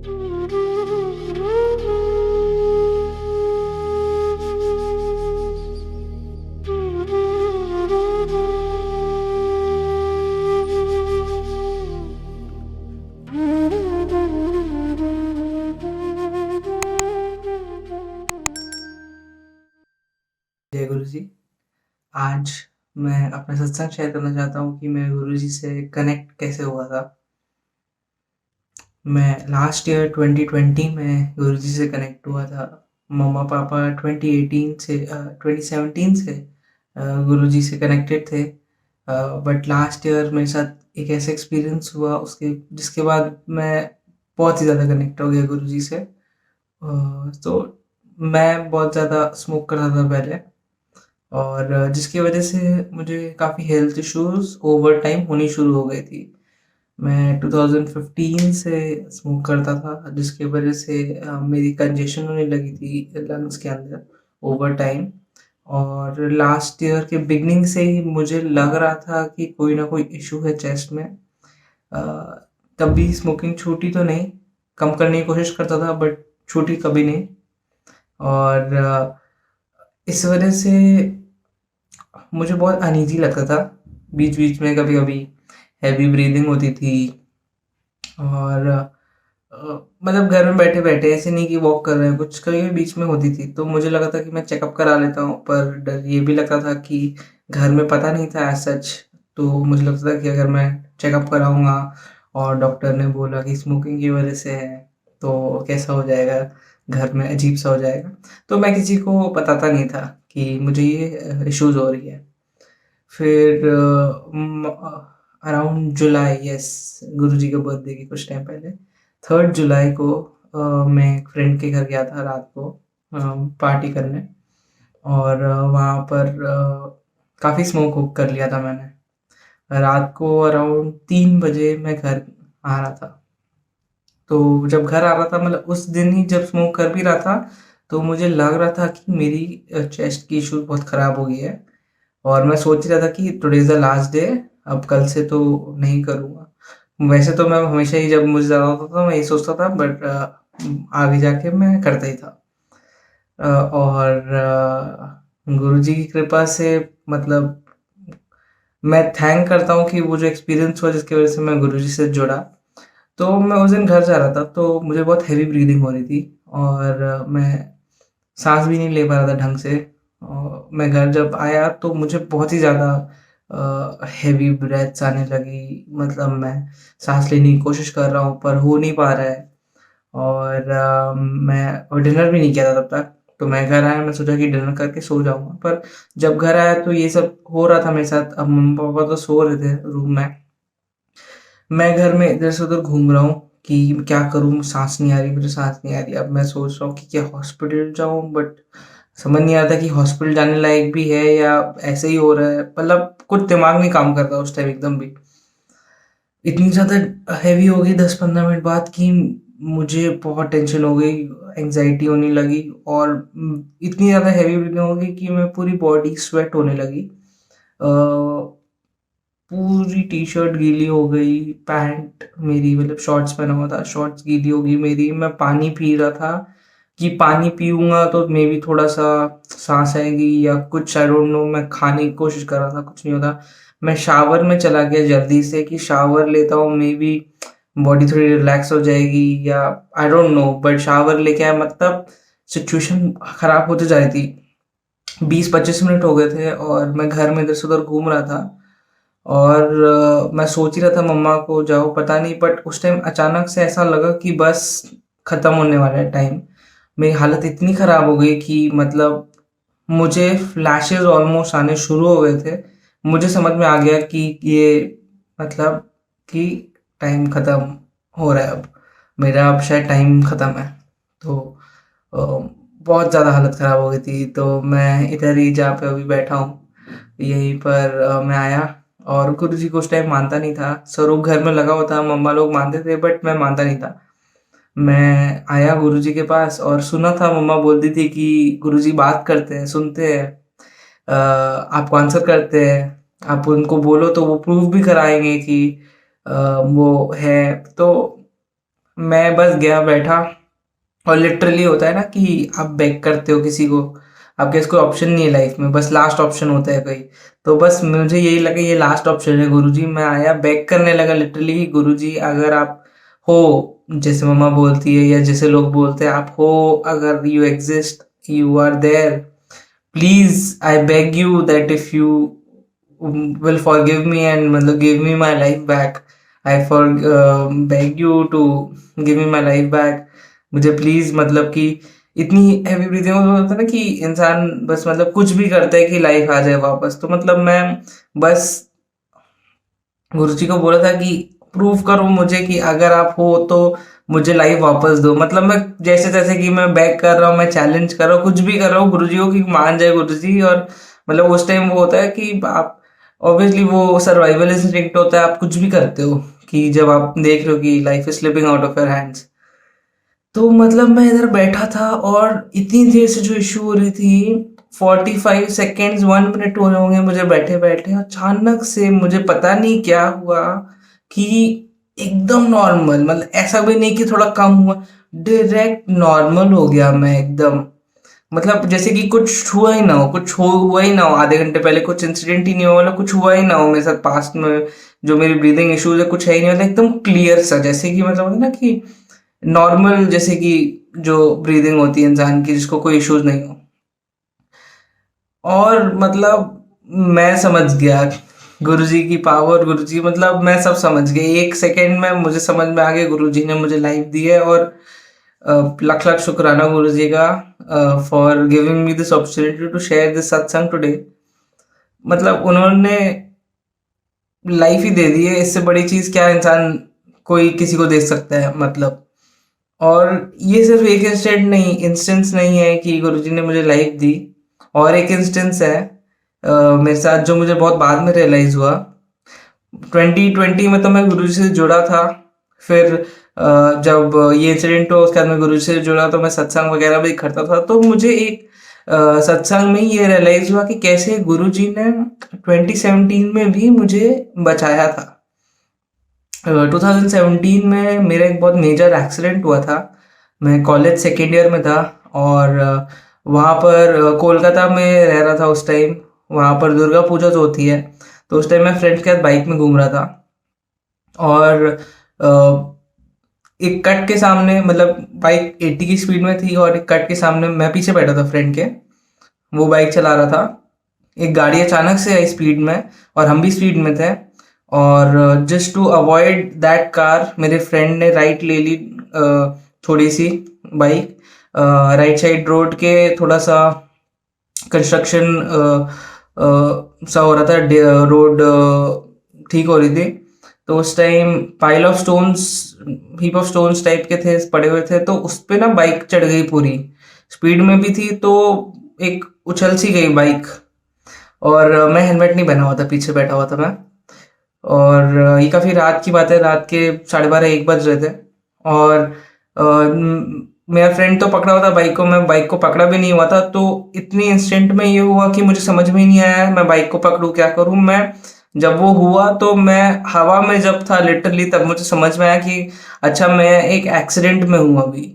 जय गुरु जी। आज मैं अपना सत्संग शेयर करना चाहता हूँ कि मैं गुरु जी से कनेक्ट कैसे हुआ था। मैं लास्ट ईयर 2020 में गुरु जी से कनेक्ट हुआ था। मम्मा पापा 2017 से गुरु जी से कनेक्टेड थे। बट लास्ट ईयर मेरे साथ एक ऐसा एक्सपीरियंस हुआ उसके जिसके बाद मैं बहुत ही ज़्यादा कनेक्ट हो गया गुरु जी से। तो मैं बहुत ज़्यादा स्मोक करता था पहले, और जिसकी वजह से मुझे काफ़ी हेल्थ इश्यूज़ ओवर टाइम होनी शुरू हो गई थी। मैं 2015 से स्मोक करता था, जिसकी वजह से मेरी कंजेशन होने लगी थी लंग्स के अंदर ओवर टाइम। और लास्ट ईयर के बिगनिंग से ही मुझे लग रहा था कि कोई ना कोई इशू है चेस्ट में। अ, तब भी स्मोकिंग छूटी तो नहीं, कम करने की कोशिश करता था बट छूटी कभी नहीं। और इस वजह से मुझे बहुत अनईज़ी लगता था। बीच-बीच में कभी-कभी हेवी ब्रीदिंग होती थी। और मतलब घर में बैठे-बैठे ऐसे नहीं कि वॉक कर रहे हैं, कुछ कभी-कभी बीच में होती थी। तो मुझे लगा था कि मैं चेकअप करा लेता हूँ, पर डर ये भी लगता था कि घर में पता नहीं था एज़ सच। तो मुझे लगता था कि अगर मैं चेकअप कराऊँगा और डॉक्टर ने बोला कि स्मोकिंग की वजह से है, तो कैसा हो जाएगा, घर में अजीब-सा हो जाएगा। तो मैं किसी को बताता नहीं था कि मुझे ये इश्यूज़ हो रही है। फिर अराउंड जुलाई, यस, गुरुजी के बर्थडे के कुछ टाइम पहले 3 जुलाई को मैं एक फ्रेंड के घर गया था रात को पार्टी करने। और वहाँ पर काफ़ी स्मोक वोक कर लिया था मैंने। रात को अराउंड 3 बजे मैं घर आ रहा था। तो जब घर आ रहा था, मतलब उस दिन ही जब स्मोक कर भी रहा था, तो मुझे लग रहा था कि मेरी चेस्ट की इश्यू बहुत ख़राब हो गई है। और मैं सोच रहा था कि today is the last day, अब कल से तो नहीं करूँगा। वैसे तो मैं हमेशा ही जब मुझे ज़्यादा होता था मैं यही सोचता था, बट आगे जाके मैं करता ही था। और गुरुजी की कृपा से, मतलब मैं थैंक करता हूँ कि वो जो एक्सपीरियंस हुआ जिसकी वज़ह से मैं गुरुजी से जुड़ा। तो मैं उस दिन घर जा रहा था, तो मुझे बहुत हेवी ब्रीदिंग हो रही थी और मैं साँस भी नहीं ले पा रहा था ढंग से। मैं घर जब आया तो मुझे बहुत ही ज़्यादा हेवी ब्रेथ्स आने लगी, मतलब मैं साँस लेने की कोशिश कर रहा हूँ पर हो नहीं पा रहा है। और मैं डिनर भी नहीं किया था तब तक। तो मैं घर आया, मैं सोचा कि डिनर करके सो जाऊँगा, पर जब घर आया तो ये सब हो रहा था मेरे साथ। अब मम्मी-पापा तो सो रहे थे रूम में। मैं घर में इधर से उधर घूम रहा हूँ कि क्या करूँ, साँस नहीं आ रही, मुझे साँस नहीं आ रही। अब मैं सोच रहा हूँ कि क्या हॉस्पिटल जाऊँ, बट समझ नहीं आता कि हॉस्पिटल जाने लायक भी है या ऐसे ही हो रहा है। मतलब कुछ दिमाग नहीं काम करता उस टाइम एकदम भी। इतनी ज़्यादा हेवी हो गई 10-15 मिनट बाद कि मुझे बहुत टेंशन हो गई, एंग्ज़ायटी होने लगी। और इतनी ज़्यादा हेवी ब्रीथिंग हो गई कि मैं पूरी बॉडी स्वेट होने लगी। अ, पूरी टी-शर्ट गीली हो गई, पैंट मेरी, मतलब शॉर्ट्स पहना हुआ था, शॉर्ट्स गीली हो गई मेरी। मैं पानी पी रहा था कि पानी पीऊँगा तो मेबी थोड़ा-सा साँस आएगी या कुछ, आई डोंट नो। मैं खाने की कोशिश कर रहा था, कुछ नहीं होता। मैं शावर में चला गया जल्दी से कि शावर लेता हूँ, मेबी बॉडी थोड़ी रिलैक्स हो जाएगी या I don't know. But shower लेके आया, मतलब सिचुएशन खराब होते जा रही थी। 20-25 मिनट हो गए थे और मैं घर में इधर से उधर घूम रहा था। और मैं सोच ही रहा था मम्मा को जाओ, पता नहीं, बट उस टाइम अचानक से ऐसा लगा कि बस खत्म होने वाला है टाइम। मेरी हालत इतनी खराब हो गई कि मतलब मुझे फ्लैशेस ऑलमोस्ट आने शुरू हो गए थे। मुझे समझ में आ गया कि ये, मतलब कि टाइम खत्म हो रहा है अब, मेरा अब शायद टाइम खत्म है। तो अ, बहुत ज़्यादा हालत खराब हो गई थी। तो मैं इधर ही जहाँ पे अभी बैठा हूँ, यहीं पर मैं आया। और गुरुजी को उस टाइम मानता नहीं था। स्वरूप घर में लगा हुआ था, मम्मा लोग मानते थे बट मैं मानता नहीं था। मैं आया गुरुजी के पास और सुना था मम्मा बोलती थी कि गुरुजी बात करते हैं, सुनते हैं, आपको आंसर करते हैं, आप उनको बोलो तो वो प्रूव भी कराएँगे कि अ, वो है। तो मैं बस गया बैठा, और लिटरली होता है ना कि आप बेग करते हो किसी को, आपके पास कोई ऑप्शन नहीं है लाइफ में, बस लास्ट ऑप्शन होता है कोई। तो बस मुझे यही लगा ये लास्ट ऑप्शन है गुरुजी। मैं आया बेग करने लगा लिटरली, गुरुजी अगर आप हो, जैसे मम्मा बोलती है या जैसे लोग बोलते हैं, आप हो, अगर you exist, you are there, please I beg you that if you will forgive me and मतलब give me my life back, I for beg you to give me my life back। मुझे please मतलब कि इतनी heavy breathing होता है ना कि इंसान बस मतलब कुछ भी करता है कि लाइफ आ जाए वापस। तो मतलब मैं बस गुरुजी को बोला था कि प्रूव करो मुझे कि अगर आप हो तो मुझे लाइफ वापस दो। मतलब मैं जैसे तैसे कि मैं बैक कर रहा हूँ, मैं चैलेंज कर रहा हूँ, कुछ भी कर रहा हूँ गुरुजी को कि मान जाए गुरुजी। और मतलब उस टाइम वो होता है कि आप ऑब्वियसली वो सर्वाइवल इंस्टिंक्ट होता है, आप कुछ भी करते हो कि जब आप देख रहे हो कि life is slipping out of your hands. तो मतलब मैं इधर बैठा था और इतनी देर से जो इशू हो रही थी, 45 सेकेंड्स 1 मिनट हुए होंगे मुझे बैठे बैठे, अचानक से मुझे पता नहीं क्या हुआ कि एकदम नॉर्मल, मतलब ऐसा भी नहीं कि थोड़ा कम हुआ, डायरेक्ट नॉर्मल हो गया मैं एकदम। मतलब जैसे कि कुछ हुआ ही ना हो, कुछ हुआ ही ना हो, आधे घंटे पहले कुछ इंसिडेंट ही नहीं हुआ, मतलब कुछ हुआ ही ना हो मेरे साथ पास्ट में। जो मेरी ब्रीदिंग इश्यूज है कुछ है ही नहीं, मतलब एकदम क्लियर सा, जैसे कि मतलब होता है ना कि नॉर्मल, जैसे कि जो ब्रीदिंग होती है इंसान की जिसको कोई इश्यूज नहीं हो। और मतलब मैं समझ गया गुरुजी की पावर, गुरुजी मतलब मैं सब समझ गया, 1 सेकेंड में मुझे समझ में आ गया गुरुजी ने मुझे लाइफ दी है। और लख लख शुक्राना गुरुजी का for giving me this opportunity to share this satsang today. मतलब उन्होंने लाइफ ही दे दी है, इससे बड़ी चीज क्या इंसान कोई किसी को दे सकता है मतलब। और ये सिर्फ एक इंस्टेंस नहीं है कि गुरुजी ने मुझे लाइफ दी, और एक इंस्टेंस है मेरे साथ जो मुझे बहुत बाद में रियलाइज हुआ। 2020 में तो मैं गुरुजी से जुड़ा था, फिर जब ये इंसिडेंट हुआ उसके बाद मैं गुरुजी से जुड़ा तो मैं सत्संग वगैरह भी करता था। तो मुझे एक सत्संग में ये रियलाइज हुआ कि कैसे गुरुजी ने 2017 में भी मुझे बचाया था। 2017 में मेरा एक बहुत मेजर एक्सीडेंट हुआ था। मैं कॉलेज सेकेंड ईयर में था, और वहाँ पर कोलकाता में रह रहा था उस टाइम। वहाँ पर दुर्गा पूजा जो होती है, तो उस टाइम मैं फ्रेंड्स के साथ बाइक में घूम रहा था। और एक कट के सामने, मतलब बाइक 80 की स्पीड में थी, और एक कट के सामने मैं पीछे बैठा था फ्रेंड के, वो बाइक चला रहा था। एक गाड़ी अचानक से आई स्पीड में, और हम भी स्पीड में थे। और just to avoid that car मेरे फ्रेंड ने राइट ले ली, थोड़ी सी बाइक राइट साइड रोड के, थोड़ा सा कंस्ट्रक्शन सा हो रहा था, रोड ठीक हो रही थी। तो उस time pile of stones, heap of stones type के थे पड़े हुए थे, तो उस पे ना बाइक चढ़ गई पूरी, स्पीड में भी थी तो एक उछल सी गई बाइक। और मैं हेलमेट नहीं पहना हुआ था, पीछे बैठा हुआ था मैं। और ये काफ़ी रात की बात है, रात के 12:30-1 बज रहे थे। और मेरा फ्रेंड तो पकड़ा हुआ था बाइक को, मैं बाइक को पकड़ा भी नहीं हुआ था। तो इतनी इंस्टेंट में ये हुआ कि मुझे समझ में ही नहीं आया मैं बाइक को पकड़ूं क्या करूं। मैं जब वो हुआ तो मैं हवा में जब था लिटरली, तब मुझे समझ में आया कि अच्छा मैं एक एक्सीडेंट में हूँ अभी।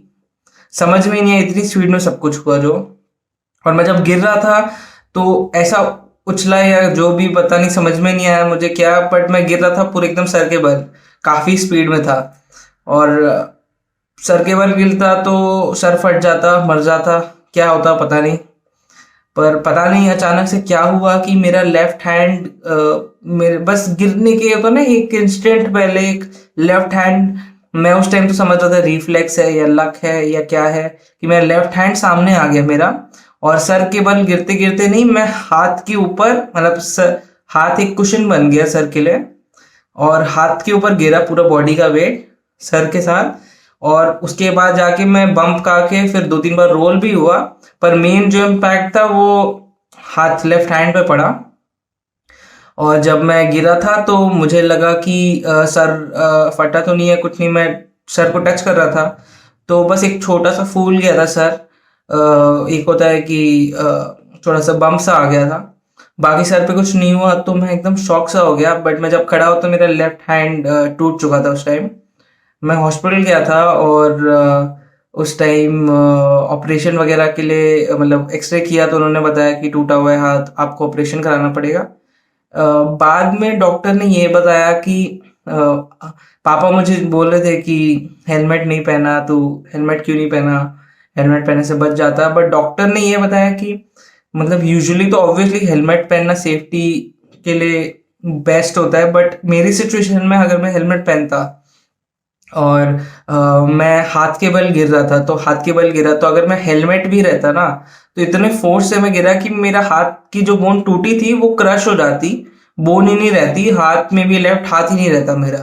समझ में ही नहीं आया, इतनी स्पीड में सब कुछ हुआ जो। और मैं जब गिर रहा था तो ऐसा उछला या जो भी पता नहीं, समझ में नहीं आया मुझे क्या, बट मैं गिर रहा था पूरे एकदम सर के बल, काफी स्पीड में था। और सर के बल गिरता तो सर फट जाता, मर जाता, क्या होता पता नहीं। पर पता नहीं अचानक से क्या हुआ कि मेरा लेफ्ट हैंड, मेरे बस गिरने के होता ना एक इंस्टेंट पहले एक लेफ्ट हैंड, मैं उस टाइम तो समझ रहा था रिफ्लेक्स है या लक है या क्या है, कि मेरा लेफ्ट हैंड सामने आ गया मेरा। और सर के बल गिरते गिरते नहीं, मैं हाथ के ऊपर, मतलब हाथ एक कुशन बन गया सर के लिए, और हाथ के ऊपर गिरा पूरा बॉडी का वेट सर के साथ। और उसके बाद जाके मैं बम्प खा के फिर 2-3 बार रोल भी हुआ, पर मेन जो इम्पैक्ट था वो हाथ लेफ्ट हैंड पे पड़ा। और जब मैं गिरा था तो मुझे लगा कि सर फटा तो नहीं है, कुछ नहीं, मैं सर को टच कर रहा था तो बस एक छोटा सा फूल गया था सर। एक होता है कि थोड़ा सा बम्प सा आ गया था, बाकी सर पे कुछ नहीं हुआ। तो मैं एकदम शॉक सा हो गया, बट मैं जब खड़ा हुआ तो मेरा लेफ्ट हैंड टूट चुका था उस टाइम। मैं हॉस्पिटल गया था और उस टाइम ऑपरेशन वगैरह के लिए मतलब एक्सरे किया तो उन्होंने बताया कि टूटा हुआ है हाथ, आपको ऑपरेशन कराना पड़ेगा। बाद में डॉक्टर ने ये बताया कि पापा मुझे बोल रहे थे कि हेलमेट नहीं पहना, तू हेलमेट क्यों नहीं पहना, हेलमेट पहनने से बच जाता। बट डॉक्टर ने ये बताया कि मतलब यूजुअली तो ऑब्वियसली हेलमेट पहनना सेफ्टी के लिए बेस्ट होता है, बट मेरी सिचुएशन में अगर मैं हेलमेट पहनता और मैं हाथ के बल गिर रहा था, तो हाथ के बल गिरा तो अगर मैं हेलमेट भी रहता ना, तो इतने फोर्स से मैं गिरा कि मेरा हाथ की जो बोन टूटी थी वो क्रश हो जाती, बोन ही नहीं रहती हाथ में भी, लेफ्ट हाथ ही नहीं रहता मेरा।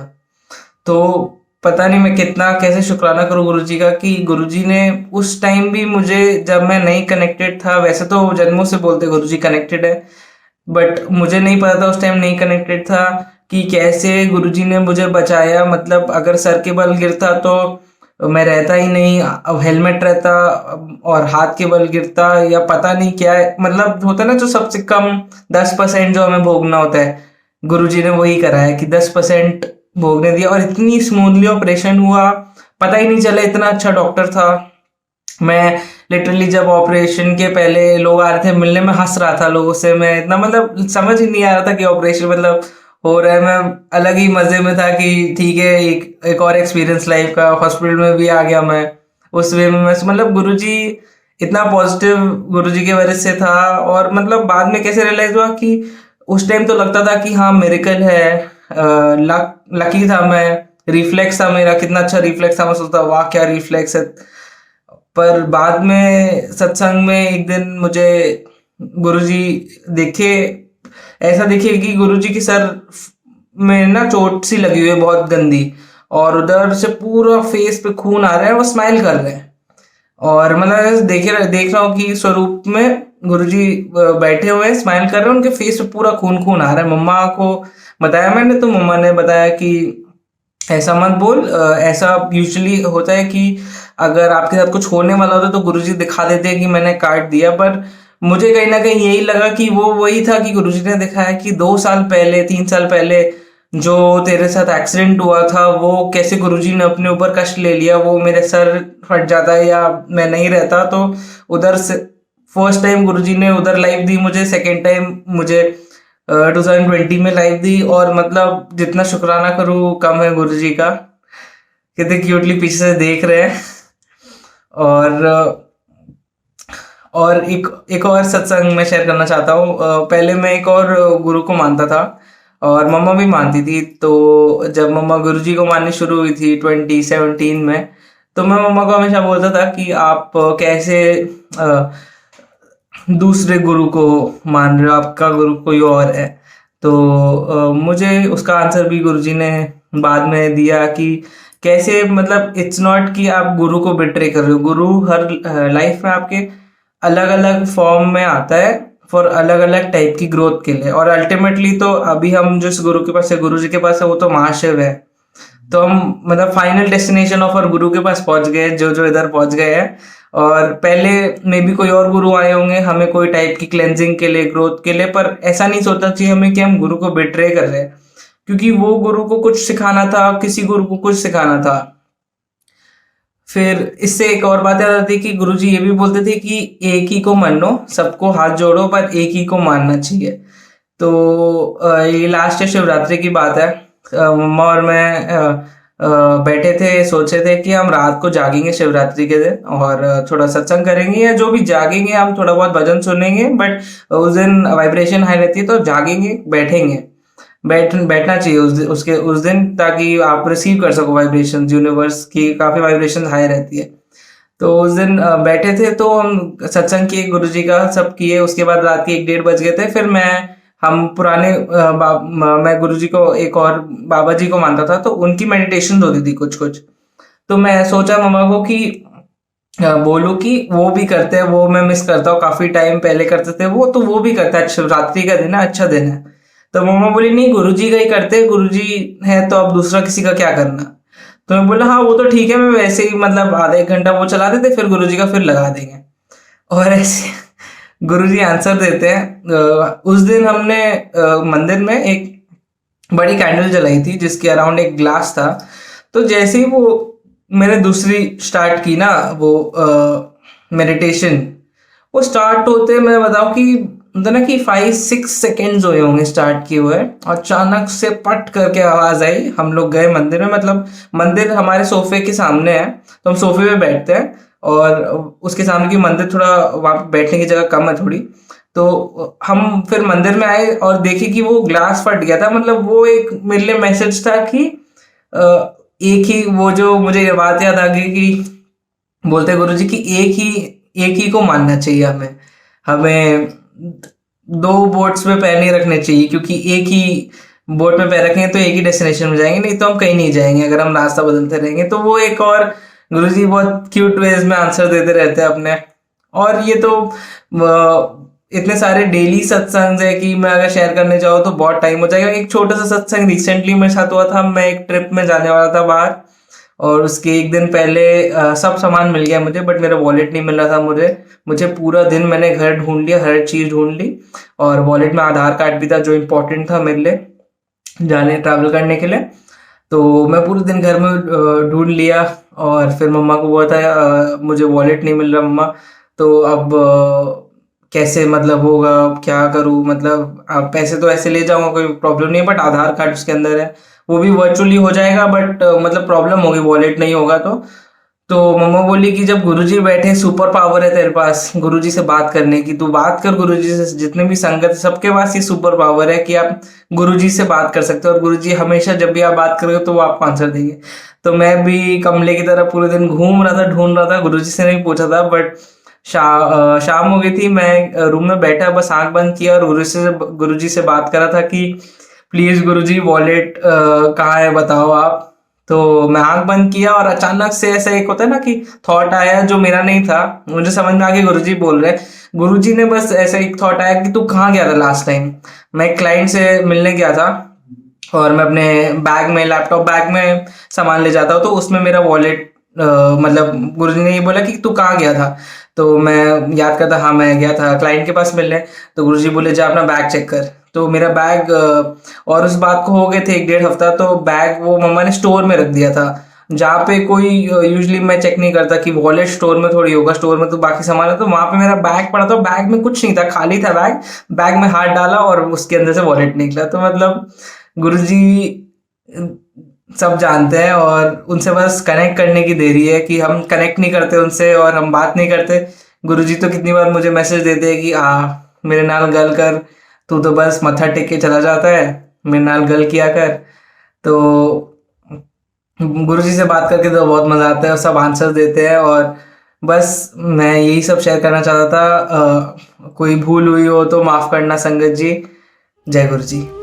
तो पता नहीं मैं कितना कैसे शुक्राना करूँ गुरुजी का कि गुरुजी ने उस टाइम भी मुझे, जब मैं नहीं कनेक्टेड था, वैसे तो जन्मों से बोलते गुरुजी कनेक्टेड है, बट मुझे नहीं पता था उस टाइम, नहीं कनेक्टेड था कि कैसे गुरुजी ने मुझे बचाया। मतलब अगर सर के बल गिरता तो मैं रहता ही नहीं, अब हेलमेट रहता और हाथ के बल गिरता या पता नहीं क्या है, मतलब होता है ना जो सबसे कम 10% जो हमें भोगना होता है, गुरुजी ने वही करा है कि 10% भोगने दिया और इतनी स्मूथली ऑपरेशन हुआ, पता ही नहीं चला, इतना अच्छा डॉक्टर था। मैं लिटरली जब ऑपरेशन के पहले लोग आ रहे थे मिलने में, हंस रहा था लोगों से, मैं इतना मतलब समझ ही नहीं आ रहा था कि ऑपरेशन मतलब हो रहा है। मैं अलग ही मजे में था कि ठीक है, एक और एक्सपीरियंस लाइफ का, हॉस्पिटल में भी आ गया मैं। उस वे में मैं मतलब गुरुजी इतना पॉजिटिव, गुरुजी के वजह से था। और मतलब बाद में कैसे रियलाइज हुआ कि उस टाइम तो लगता था कि हाँ मेरिकल है, लकी था मैं, रिफ्लेक्स था मेरा, कितना अच्छा रिफ्लेक्स था, मैं सोचता वाह क्या रिफ्लेक्स है। पर बाद में सत्संग में एक दिन मुझे गुरुजी देखे, ऐसा देखे कि गुरुजी की सर में ना चोट सी लगी हुई है बहुत गंदी, और उधर से पूरा फेस पे खून आ रहा है, वो स्माइल कर रहे हैं। और मतलब ऐसे देख रहा हूँ कि स्वरूप में गुरुजी बैठे हुए हैं, स्माइल कर रहे हैं, उनके फेस पे पूरा खून खून आ रहा है। मम्मा को बताया मैंने, तो मम्मा ने बताया कि ऐसा मत बोल, ऐसा यूजुअली होता है कि अगर आपके साथ कुछ होने वाला होता है तो गुरुजी दिखा देते हैं कि मैंने काट दिया। पर मुझे कहीं ना कहीं यही लगा कि वो वही था कि गुरुजी ने दिखाया कि 2 साल पहले, 3 साल पहले जो तेरे साथ एक्सीडेंट हुआ था, वो कैसे गुरुजी ने अपने ऊपर कष्ट ले लिया। वो मेरे सर फट जाता या मैं नहीं रहता तो उधर से फर्स्ट टाइम गुरुजी ने उधर लाइफ दी मुझे, सेकेंड टाइम मुझे 2020 में लाइफ दी। और मतलब जितना शुक्राना करूँ कम है गुरुजी का, कितने क्यूटली पीछे से देख रहे हैं। और और एक और सत्संग मैं शेयर करना चाहता हूँ। पहले मैं एक और गुरु को मानता था और मम्मा भी मानती थी। तो जब मम्मा गुरुजी को माननी शुरू हुई थी 2017 में, तो मैं मम्मा को हमेशा बोलता था कि आप कैसे अ, दूसरे गुरु को मान रहे हो, आपका गुरु कोई और है। तो मुझे उसका आंसर भी गुरुजी ने बाद में दिया कि कैसे, मतलब इट्स नॉट कि आप गुरु को बिट्रे कर रहे हो, गुरु हर लाइफ में आपके अलग अलग फॉर्म में आता है फॉर अलग अलग टाइप की ग्रोथ के लिए। और अल्टीमेटली तो अभी हम जिस गुरु के पास है, गुरु जी के पास है, वो तो महाशिव है। तो हम मतलब फाइनल डेस्टिनेशन ऑफ और गुरु के पास पहुंच गए, जो जो इधर पहुंच गए हैं। और पहले मे भी कोई और गुरु आए होंगे हमें कोई टाइप की क्लेंजिंग के लिए, ग्रोथ के लिए, पर ऐसा नहीं सोचना चाहिए हमें कि हम गुरु को बिट्रे कर रहे हैं, क्योंकि वो गुरु को कुछ सिखाना था, किसी गुरु को कुछ सिखाना था। फिर इससे एक और बात याद आती है कि गुरुजी ये भी बोलते थे कि एक ही को मानो, सबको हाथ जोड़ो, पर एक ही को मानना चाहिए। तो ये लास्ट शिवरात्रि की बात है। मम्मा और मैं बैठे थे, सोचे थे कि हम रात को जागेंगे शिवरात्रि के दिन और थोड़ा सत्संग करेंगे, या जो भी जागेंगे हम थोड़ा बहुत भजन सुनेंगे। बट उस दिन वाइब्रेशन हाई रहती है तो जागेंगे, बैठेंगे, बैठना चाहिए उसके उस दिन, ताकि आप रिसीव कर सको वाइब्रेशन, यूनिवर्स की काफी वाइब्रेशन हाई रहती है। तो उस दिन बैठे थे तो हम सत्संग किए, गुरुजी का सब किए। उसके बाद रात के 1-1:30 बज गए थे। फिर हम पुराने मैं गुरुजी को, एक और बाबा जी को मानता था, तो उनकी मेडिटेशन होती थी कुछ कुछ। तो मैं सोचा मम्मा को कि बोलूं कि वो भी करते हैं, वो मैं मिस करता हूँ, काफी टाइम पहले करते थे वो, तो वो भी करता है, शिवरात्रि का दिन है, अच्छा दिन है। तो मम्मा बोली नहीं, गुरुजी का ही करते हैं, गुरुजी है तो अब दूसरा किसी का क्या करना। तो मैं बोला हाँ वो तो ठीक है, मैं वैसे ही मतलब आधा 1 घंटा वो चला देते, फिर गुरुजी का फिर लगा देंगे। और ऐसे गुरुजी आंसर देते हैं। उस दिन हमने मंदिर में एक बड़ी कैंडल जलाई थी जिसके अराउंड एक ग्लास था। तो जैसे ही वो मैंने दूसरी स्टार्ट की ना वो मेडिटेशन, वो स्टार्ट होते मैं बताऊं कि मतलब ना कि 5-6 सेकेंड्स हुए होंगे स्टार्ट किए हुए, और अचानक से पट करके आवाज आई। हम लोग गए मंदिर में, मतलब मंदिर हमारे सोफे के सामने है, तो हम सोफे पे बैठते हैं, और उसके सामने की मंदिर थोड़ा, वहाँ पे बैठने की जगह कम है थोड़ी। तो हम फिर मंदिर में आए और देखे कि वो ग्लास फट गया था। मतलब वो एक मेरे लिए मैसेज था कि अ, एक ही वो, जो मुझे ये बात याद आ गई कि बोलते हैं गुरुजी कि एक ही को मानना चाहिए हमें। हमें दो बोट्स में पैर नहीं रखने चाहिए, क्योंकि एक ही बोट में पैर रखेंगे तो एक ही डेस्टिनेशन में जाएंगे, नहीं तो हम कहीं नहीं जाएंगे अगर हम रास्ता बदलते रहेंगे। तो वो एक और गुरुजी बहुत क्यूट वेज में आंसर देते रहते हैं अपने। और ये तो इतने सारे डेली सत्संग है कि मैं अगर शेयर करने जाऊँ तो बहुत टाइम हो जाएगा। एक छोटा सा सत्संग रिसेंटली मेरे साथ हुआ था। मैं एक ट्रिप में जाने वाला था बाहर, और उसके एक दिन पहले सब सामान मिल गया मुझे, बट मेरा वॉलेट नहीं मिल रहा था मुझे। मुझे पूरा दिन मैंने घर ढूंढ लिया, हर चीज़ ढूंढ ली, और वॉलेट में आधार कार्ड भी था जो इम्पोर्टेंट था मेरे लिए जाने ट्रैवल करने के लिए। तो मैं पूरे दिन घर में ढूंढ लिया, और फिर मम्मा को बोला था मुझे वॉलेट नहीं मिल रहा मम्मा, तो अब कैसे मतलब होगा, क्या करूँ, मतलब पैसे तो ऐसे ले जाऊंगा, कोई प्रॉब्लम नहीं है, बट आधार कार्ड उसके अंदर है, वो भी वर्चुअली हो जाएगा, बट मतलब प्रॉब्लम होगी वॉलेट नहीं होगा तो मम्मा बोली कि जब गुरुजी बैठे, सुपर पावर है तेरे पास गुरुजी से बात करने की, तू बात कर गुरुजी से। जितने भी संगत है सबके पास ये सुपर पावर है कि आप गुरुजी से बात कर सकते हो, और गुरुजी हमेशा जब भी आप बात करोगे तो वो आपको आंसर देंगे। तो मैं भी कमले की तरह पूरे दिन घूम रहा था, ढूंढ रहा था, गुरुजी से नहीं पूछा था, बट शाम हो गई थी। मैं रूम में बैठा बस आंख बंद किया और गुरुजी से बात करा था कि प्लीज गुरुजी वॉलेट कहाँ है बताओ आप। तो मैं आंख बंद किया, और अचानक से ऐसा एक होता है ना कि थॉट आया जो मेरा नहीं था। मुझे समझ में आ गया गुरुजी बोल रहे हैं। गुरुजी ने बस ऐसा एक थॉट आया कि तू कहाँ गया था लास्ट टाइम। मैं एक क्लाइंट से मिलने गया था, और मैं अपने बैग में, लैपटॉप बैग में सामान ले जाता हूँ, तो उसमें मेरा वॉलेट, मतलब गुरुजी ने ये बोला कि तू कहाँ गया था। तो मैं याद करता, हाँ मैं गया था क्लाइंट के पास मिलने। तो गुरुजी बोले जा अपना बैग चेक कर। तो मेरा बैग, और उस बात को हो गए थे 1-1.5 हफ्ता, तो बैग वो मम्मा ने स्टोर में रख दिया था, जहाँ पे कोई यूजली मैं चेक नहीं करता कि वॉलेट स्टोर में थोड़ी होगा, स्टोर में तो बाकी सामान है। तो वहां पे मेरा बैग पड़ा था, बैग में कुछ नहीं था, खाली था बैग। बैग में हाथ डाला और उसके अंदर से वॉलेट निकला। तो मतलब गुरुजी सब जानते हैं, और उनसे बस कनेक्ट करने की देरी है कि हम कनेक्ट नहीं करते उनसे, और हम बात नहीं करते। गुरुजी तो कितनी बार मुझे मैसेज देते हैं कि मेरे नाल गल कर, तू तो बस मत्था टेक के चला जाता है, मेरे नाल गल किया कर। तो गुरुजी से बात करके तो बहुत मजा आता है, और सब आंसर देते हैं। और बस मैं यही सब शेयर करना चाहता था। कोई भूल हुई हो तो माफ करना संगत जी। जय गुरु जी।